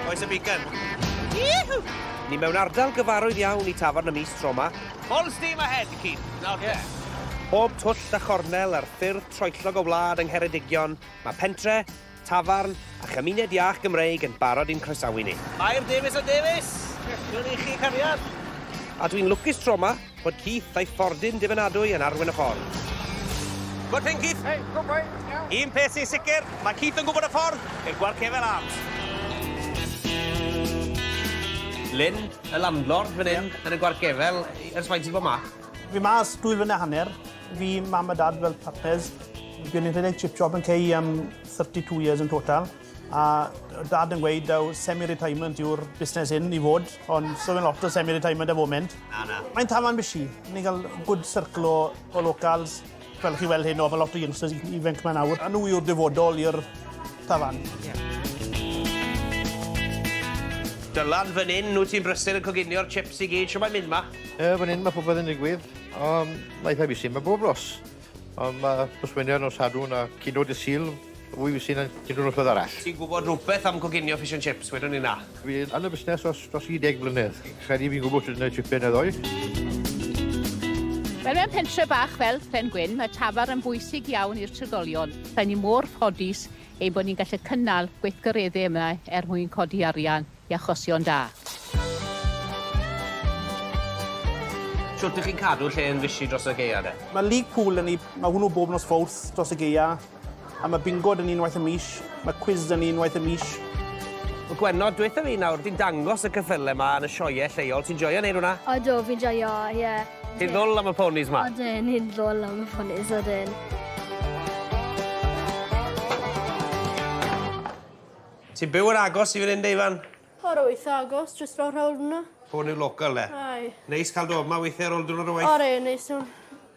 Oes y beacon. Ni mewn ardal gyfarwydd iawn I Tafarn y mis tro yma. Full steam ahead, Keith. Nawr de. Bob twll a chornel ar ffyrdd troellog o wlad yng Ngheredigion, mae pentre, tafarn a chymuned iach Gymreig yn barod i'n croesawu ni. Mair Davies o Davies. Dwi'n I chi cariad. A dwi'n lwcus tro yma bod Keith a'i ffordyn difynadwy yn arwen y ffordd. Good thing, Keith. Hey, good boy. Un peth sy'n sicr, mae Keith yn gwybod y ffordd i'r Gwarcefel arms. Lyn, y landlord fan hyn yn y Gwarcefel, ers faint ti'n bod ma? Fi mas 2 flynedd hanner. Fi, mam a dad fel partners. Fi wedi rhedeg chip job yn cei 32 years yn total. A dad yn gweud daw semi-retirement yw'r busnes hyn I fod, ond so fe'n lot o semi-retirement y foment. Na. Mae'n tafarn bysi. Ni'n cael good circle o locals. Fel chi weld hyn o, mae lot o youngsters ifanc mae'n awr. A nhw yw'r dyfodol i'r tafarn. Dylan fan hyn, nhw ti'n brysur yn coginio'r chips I gyd, sio mae'n mynd ma? Fan hyn mae popeth yn digwydd. Laeth a busi, mae bob ros. Mae dosweiniau nos sadwn a cino dy sil, fwy busi na'n cino nos fedd arall. Ti'n gwybod rhywbeth am coginio fish and chips, wedyn ni na? Fi yn y busnes dros 10 blynedd. Credu fi'n gwybod sydd yn y chipau neu ddoi. Wel, mewn pentre bach fel Penybryn, mae tafarn yn bwysig iawn i'r trigolion. Rhaid ni mor ffodus ein bod ni'n gallu cynnal gweithgareddau yma mwyn codi arian I achosion da. Siwrt ych chi'n cadw lle yn fysi dros y geia, de? Mae league pool yn ni, mae hwnnw bob nos ffwrdd dros y geia. A mae bingo dyn ni'n waith y mis, mae quiz dyn ni'n waith y mis. Mae Gwenod, dweutha fi nawr, di'n dangos y cyffyle yma yn y sioe lleol. Ti'n joio neud hwnna? Odo, fi'n joio, ie. Ti'n ddwl am y ponis ma? Odyn, hi'n ddwl am y ffonis, odyn. Ti'n byw yn agos I fan hyn, Deifan? O'r 8 agos, jyst fel rhawl hwnna. Hwn yw'r local, le? Ai. Neis cael dod yma weithiau ar ôl diwrnod o waith. O'r neis nhw.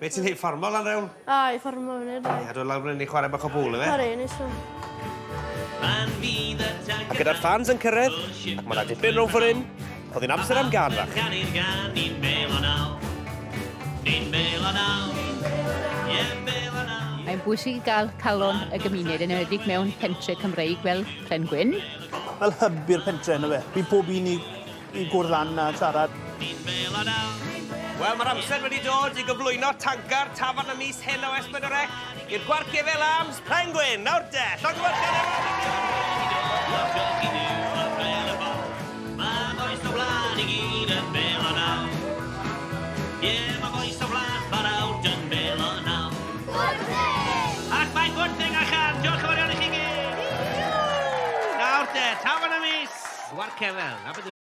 Be ti'n neud fformol lan rewn? Ai, ffordd hwnna, dai. Ia, dwi'n lawr yn ei chwarae bach o bwl, efe? O'r neis nhw. A gyda'r fans yn cyrraedd, ac mae yna dipyn rhwng ffordd hyn, oedd hi'n amser am gan fach. Mae'n bwysig I gael calon y gymuned yn enwedig mewn pentre Cymreig fel Penybryn. Fel hyb i'r pentre yna fe. Fi pob un I gwrdd lan a siarad. Wel, mae'r amser wedi dod I gyflwyno tancar Tafarn y mis Heno Esbydorec i'r Gwarcefel Arms Penybryn. Nawr de, llog o'r Ac mae'n good thing allan. Diolch yn fawr iawn I chi gyd. Nawr de, Tafarn y mis. Gwarcefel.